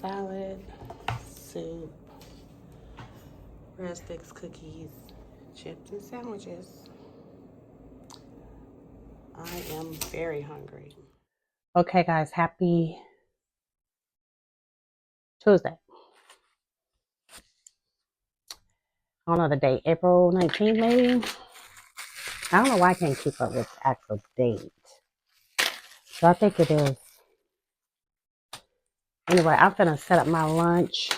salad, soup, bread sticks, cookies, chips, and sandwiches. I am very hungry. Okay, guys, happy Tuesday. I don't know the date, April 19th, maybe? I don't know why I can't keep up with the actual date. So I think it is. Anyway, I'm gonna set up my lunch.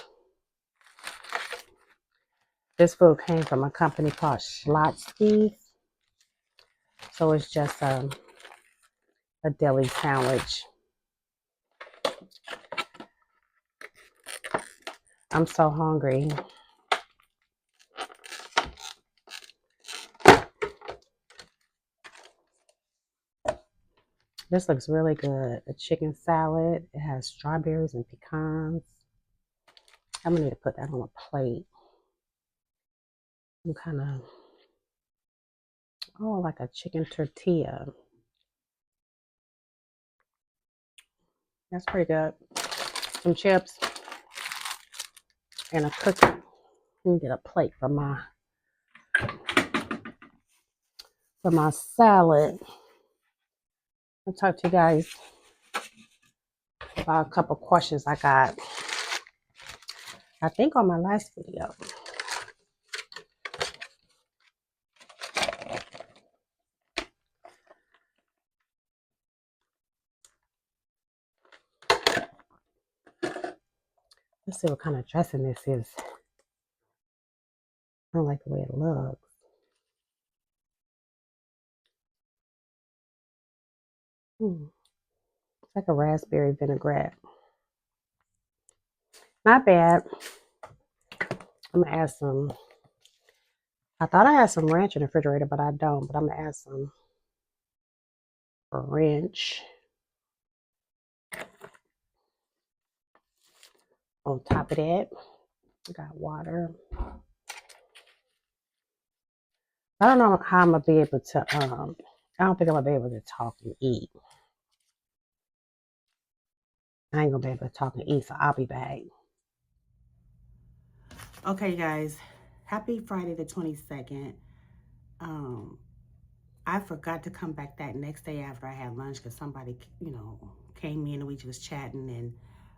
This food came from a company called Schlotsky's. So it's just a deli sandwich. I'm so hungry. This looks really good. A chicken salad. It has strawberries and pecans. I'm gonna need to put that on a plate. I'm kind of, like a chicken tortilla. That's pretty good. Some chips and a cookie. Let me get a plate for my salad. I'll talk to you guys about a couple questions I got, I think, on my last video. Let's see what kind of dressing this is. I don't like the way it looks. It's like a raspberry vinaigrette. Not bad. I'm gonna add some. I thought I had some ranch in the refrigerator, but I don't. But I'm gonna add some ranch on top of that. I got water. I don't know how I'm gonna be able to. I don't think I'm gonna be able to talk and eat. I ain't gonna be able to talk and eat, so I'll be back. Okay, guys. Happy Friday the 22nd. I forgot to come back that next day after I had lunch because somebody, came in and we just chatting, and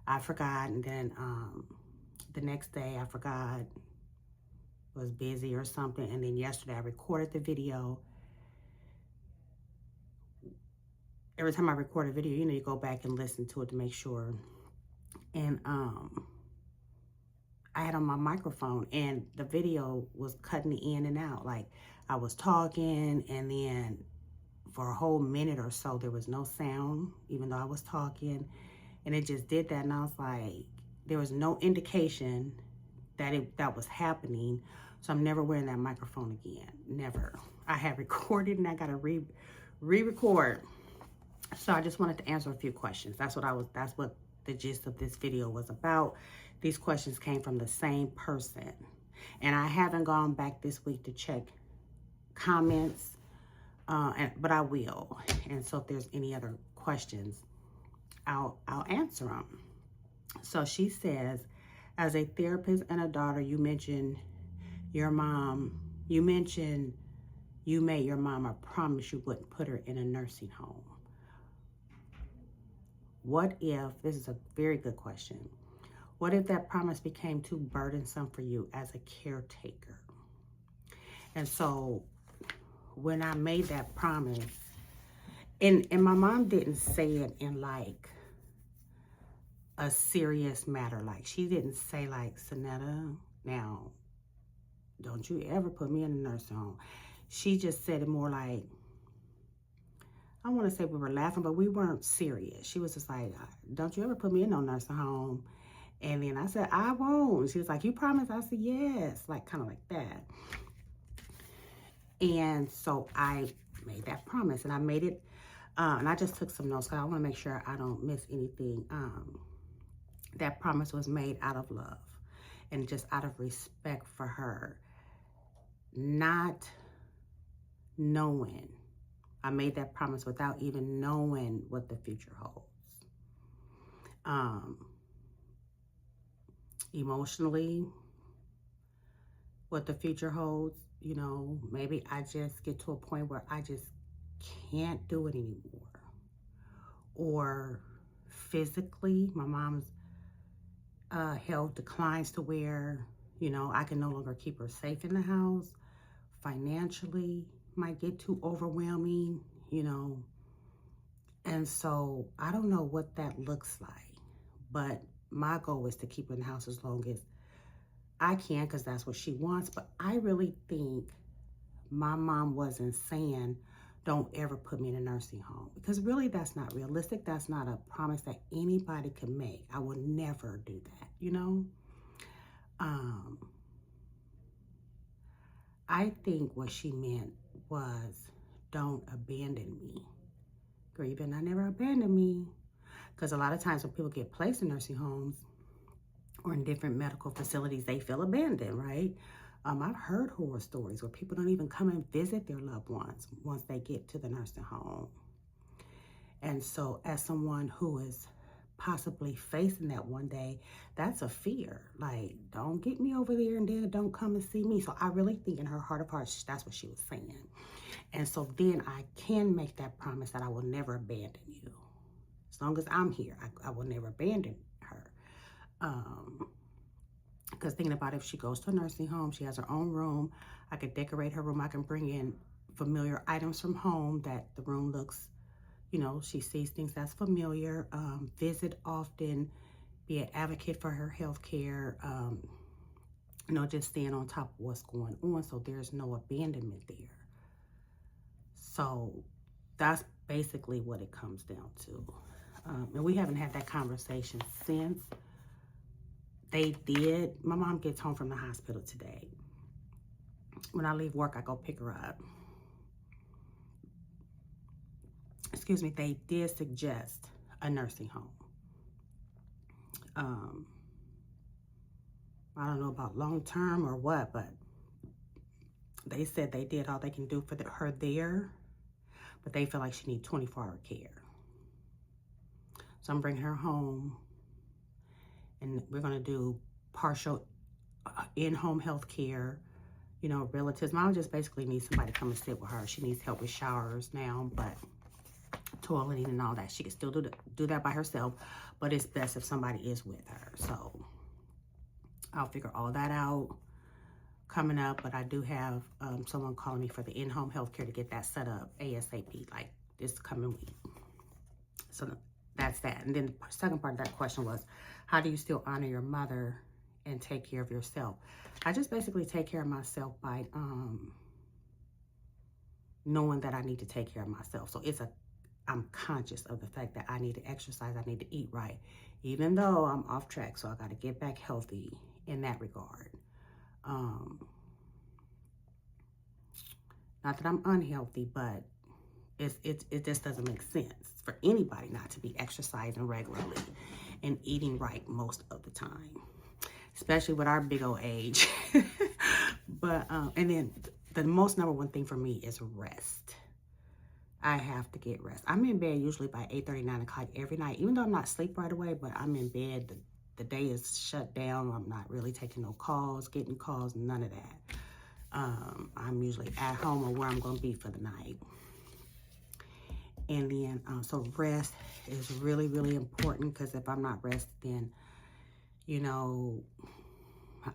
I forgot. And then the next day I forgot, was busy or something. And then yesterday I recorded the video. Every time I record a video, you go back and listen to it to make sure. And I had on my microphone and the video was cutting in and out. Like I was talking and then for a whole minute or so, there was no sound, even though I was talking. And it just did that. And I was like, there was no indication that that was happening. So I'm never wearing that microphone again. Never. I have recorded and I got to re-record. So I just wanted to answer a few questions. That's what the gist of this video was about. These questions came from the same person. And I haven't gone back this week to check comments, but I will. And so if there's any other questions, I'll answer them. So she says, as a therapist and a daughter, you mentioned you made your mom a promise you wouldn't put her in a nursing home. What if, this is a very good question, what if that promise became too burdensome for you as a caretaker? And so when I made that promise, and my mom didn't say it in like a serious matter. Like she didn't say like, Sonetta, now, don't you ever put me in a nursing home. She just said it more like, I want to say we were laughing, but we weren't serious. She was just like, don't you ever put me in no nursing home. And then I said, I won't. She was like, you promise? I said, yes. Like, kind of like that. And so I made that promise and I made it. And I just took some notes because I want to make sure I don't miss anything. That promise was made out of love and just out of respect for her. Not knowing. I made that promise without even knowing what the future holds. emotionally, what the future holds. You know, maybe I just get to a point where I just can't do it anymore. Or physically, my mom's health declines to where, you know, I can no longer keep her safe in the house. Financially, might get too overwhelming, you know. And so I don't know what that looks like, but my goal is to keep her in the house as long as I can, because that's what she wants. But I really think my mom wasn't saying, don't ever put me in a nursing home, because really that's not realistic. That's not a promise that anybody can make. I will never do that, you know. I think what she meant was, don't abandon me. Girl, you better not never abandon me. Because a lot of times when people get placed in nursing homes or in different medical facilities, they feel abandoned, right? I've heard horror stories where people don't even come and visit their loved ones once they get to the nursing home. And so as someone who is possibly facing that one day, that's a fear. Like, don't get me over there and then don't come and see me. So I really think in her heart of hearts, that's what she was saying. And so then I can make that promise that I will never abandon you. As long as I'm here, I will never abandon her. Because thinking about it, if she goes to a nursing home, she has her own room. I could decorate her room. I can bring in familiar items from home that the room looks, you know, she sees things that's familiar. Visit often, be an advocate for her health care. You know, just staying on top of what's going on, so there's no abandonment there. So that's basically what it comes down to. And we haven't had that conversation since. They did. My mom gets home from the hospital today. When I leave work, I go pick her up. Excuse me, they did suggest a nursing home. I don't know about long term or what, but they said they did all they can do for her there, but they feel like she needs 24-hour care. So I'm bringing her home, and we're going to do partial in-home health care. You know, relatives. Mom just basically needs somebody to come and sit with her. She needs help with showers now, but toileting and all that. She can still do that by herself, but it's best if somebody is with her. So I'll figure all that out coming up, but I do have someone calling me for the in-home healthcare to get that set up ASAP, like this coming week. So that's that. And then the second part of that question was, how do you still honor your mother and take care of yourself? I just basically take care of myself by knowing that I need to take care of myself. So I'm conscious of the fact that I need to exercise, I need to eat right, even though I'm off track. So I got to get back healthy in that regard. Not that I'm unhealthy, but it just doesn't make sense for anybody not to be exercising regularly and eating right most of the time, especially with our big old age. But and then the most number one thing for me is rest. I have to get rest. I'm in bed usually by 8:30, 9 o'clock every night, even though I'm not asleep right away, but I'm in bed. The day is shut down. I'm not really taking no calls, getting calls, none of that. I'm usually at home or where I'm going to be for the night. And then, so rest is really, really important, because if I'm not rested, then, you know,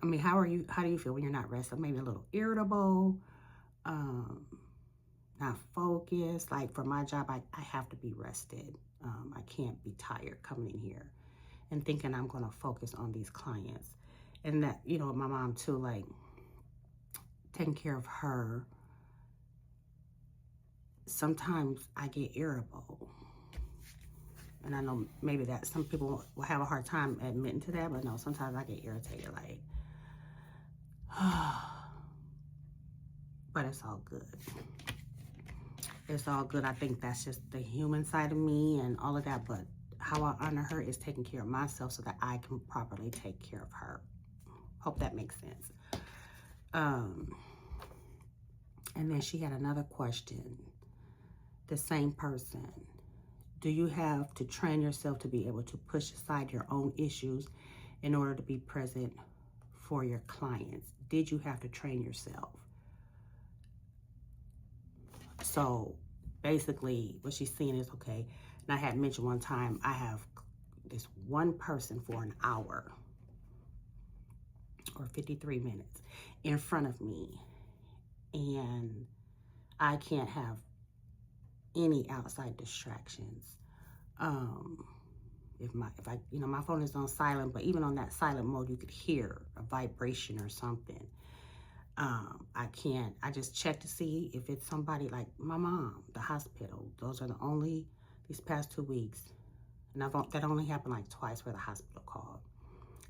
I mean, how do you feel when you're not rested? Maybe a little irritable, not focused. Like for my job, I have to be rested. I can't be tired coming in here and thinking I'm going to focus on these clients. And that, you know, my mom too, like taking care of her. Sometimes I get irritable. And I know maybe that some people will have a hard time admitting to that, but no, sometimes I get irritated, like, but it's all good. It's all good. I think that's just the human side of me and all of that, but how I honor her is taking care of myself so that I can properly take care of her. Hope that makes sense. And then she had another question. The same person. Do you have to train yourself to be able to push aside your own issues in order to be present for your clients? Did you have to train yourself? So basically what she's saying is, okay, and I had mentioned one time, I have this one person for an hour or 53 minutes in front of me, and I can't have any outside distractions. If I my phone is on silent, but even on that silent mode, you could hear a vibration or something. I just check to see if it's somebody like my mom, the hospital. Those are the only, these past 2 weeks, and that only happened like twice where the hospital called.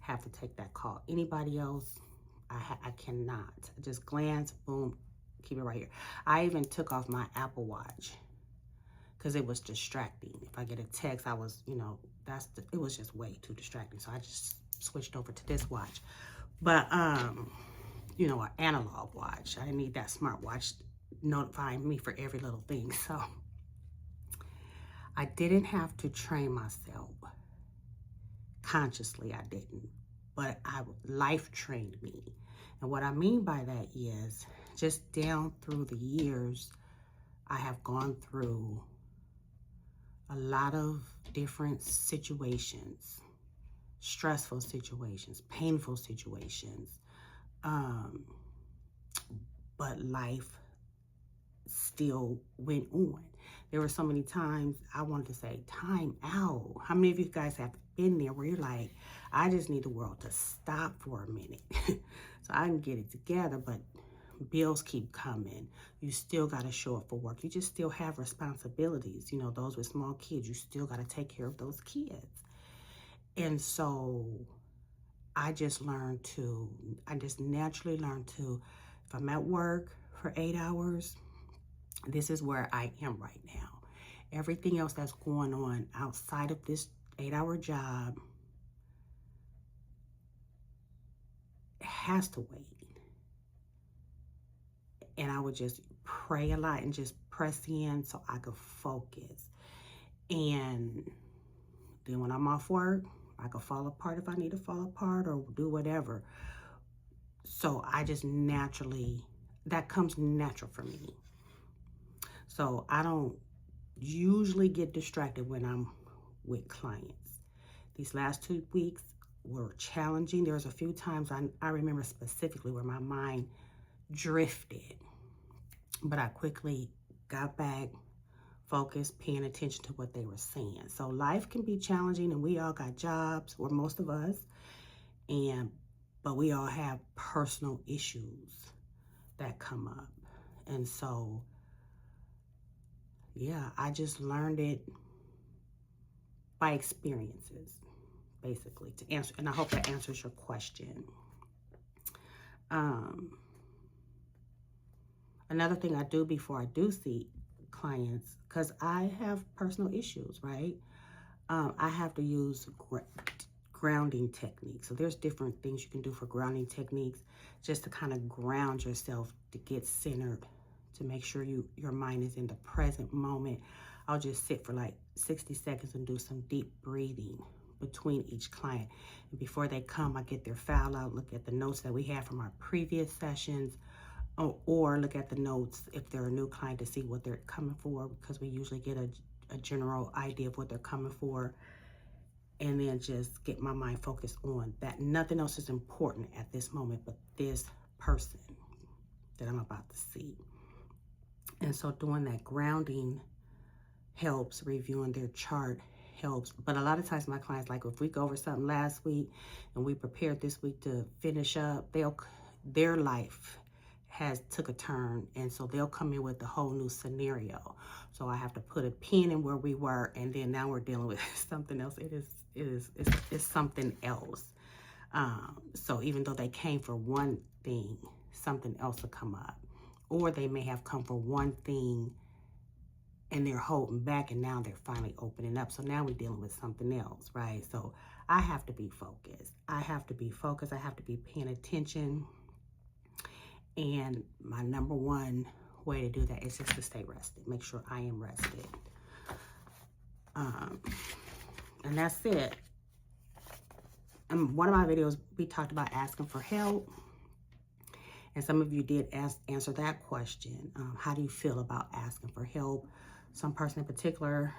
Have to take that call. Anybody else, I cannot. Just glance, boom, keep it right here. I even took off my Apple Watch because it was distracting. If I get a text, I was, it was just way too distracting. So I just switched over to this watch. But, an analog watch. I didn't need that smart watch notifying me for every little thing. So I didn't have to train myself. Consciously, I didn't. But life trained me. And what I mean by that is just down through the years, I have gone through a lot of different situations, stressful situations, painful situations, but life still went on. There were so many times I wanted to say, time out. How many of you guys have been there where you're like, I just need the world to stop for a minute so I can get it together, but bills keep coming. You still got to show up for work. You just still have responsibilities. Those with small kids, you still got to take care of those kids. And so I just naturally learned to, if I'm at work for 8 hours, this is where I am right now. Everything else that's going on outside of this 8-hour job has to wait. And I would just pray a lot and just press in so I could focus. And then when I'm off work, I could fall apart if I need to fall apart or do whatever. So I just that comes natural for me. So I don't usually get distracted when I'm with clients. These last 2 weeks were challenging. There was a few times I remember specifically where my mind drifted, but I quickly got back, focused, paying attention to what they were saying. So life can be challenging, and we all got jobs, or most of us, but we all have personal issues that come up. And so, yeah, I just learned it by experiences, basically, to answer, and I hope that answers your question. Another thing I do before I do see clients, because I have personal issues, right? I have to use grounding techniques. So there's different things you can do for grounding techniques just to kind of ground yourself, to get centered, to make sure your mind is in the present moment. I'll just sit for like 60 seconds and do some deep breathing between each client. And before they come, I get their file out, look at the notes that we had from our previous sessions, or look at the notes if they're a new client to see what they're coming for, because we usually get a general idea of what they're coming for, and then just get my mind focused on that. Nothing else is important at this moment but this person that I'm about to see. And so doing that grounding helps, reviewing their chart helps. But a lot of times my clients, like if we go over something last week and we prepared this week to finish up, their life took a turn, and so they'll come in with a whole new scenario. So I have to put a pin in where we were, and then now we're dealing with something else. It's something else. So even though they came for one thing, something else will come up, or they may have come for one thing and they're holding back, and now they're finally opening up. So now we're dealing with something else, right? So I have to be focused. I have to be paying attention. And my number one way to do that is just to stay rested. Make sure I am rested. And that's it. one of my videos, we talked about asking for help. And some of you did answer that question. How do you feel about asking for help? Some person in particular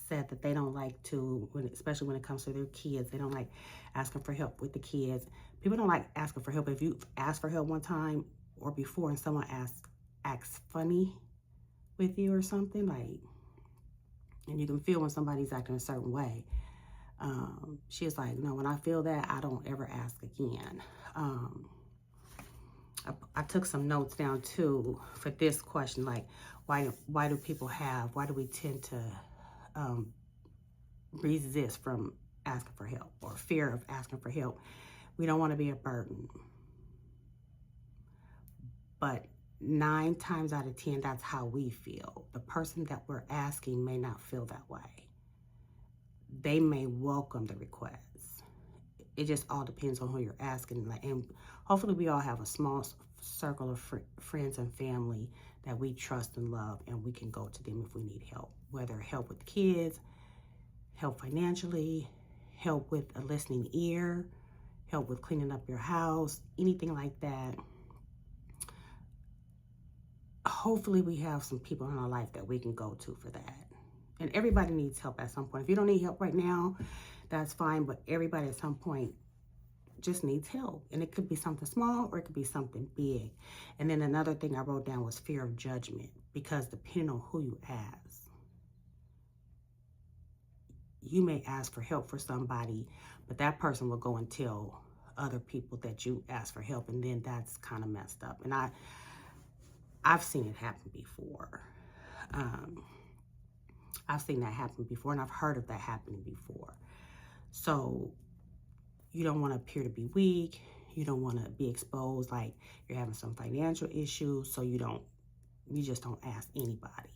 said that they don't like to, especially when it comes to their kids, they don't like asking for help with the kids. People don't like asking for help. If you asked for help one time or before and someone acts funny with you or something, like, and you can feel when somebody's acting a certain way. She was like, no, when I feel that, I don't ever ask again. I took some notes down too for this question, like why do we tend to resist from asking for help, or fear of asking for help? We don't want to be a burden. But 9 times out of 10, that's how we feel. The person that we're asking may not feel that way. They may welcome the request. It just all depends on who you're asking. And hopefully we all have a small circle of friends and family that we trust and love, and we can go to them if we need help, whether help with kids, help financially, help with a listening ear, help with cleaning up your house, anything like that. Hopefully we have some people in our life that we can go to for that. And everybody needs help at some point. If you don't need help right now, that's fine, but everybody at some point just needs help. And it could be something small or it could be something big. And then another thing I wrote down was fear of judgment, because depending on who you ask, you may ask for help for somebody, but that person will go and tell other people that you asked for help, and then that's kind of messed up. And I've seen it happen before. I've seen that happen before, and I've heard of that happening before. So you don't want to appear to be weak. You don't want to be exposed like you're having some financial issues, so you just don't ask anybody.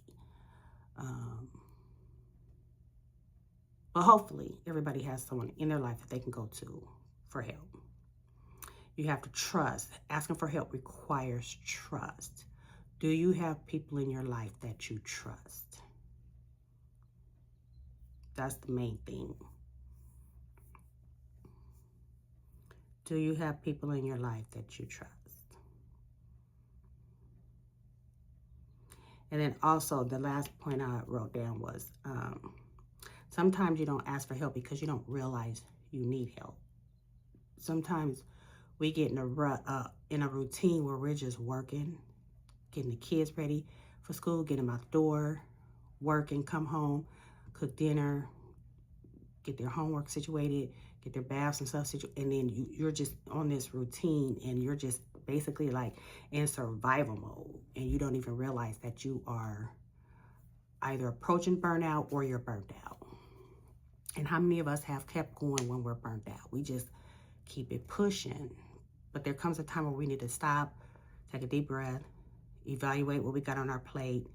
But hopefully everybody has someone in their life that they can go to for help. You have to trust. Asking for help requires trust. Do you have people in your life that you trust? That's the main thing. Do you have people in your life that you trust? And then also the last point I wrote down was sometimes you don't ask for help because you don't realize you need help. Sometimes we get in a routine where we're just working, getting the kids ready for school, getting them out the door, working, come home, cook dinner, get their homework situated, get their baths and stuff situated, and then you're just on this routine, and you're just basically like in survival mode, and you don't even realize that you are either approaching burnout or you're burnt out. And how many of us have kept going when we're burnt out? We just keep it pushing. But there comes a time where we need to stop, take a deep breath, evaluate what we got on our plate,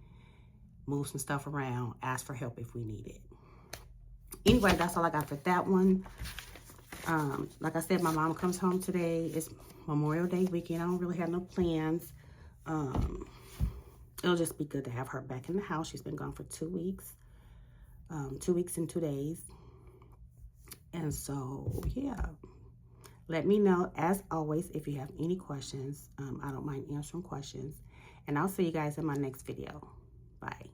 move some stuff around, ask for help if we need it. Anyway, that's all I got for that one. Like I said, my mom comes home today. It's Memorial Day weekend. I don't really have no plans. It'll just be good to have her back in the house. She's been gone for 2 weeks. 2 weeks and 2 days. And so, yeah. Let me know, as always, if you have any questions. I don't mind answering questions. And I'll see you guys in my next video. Bye.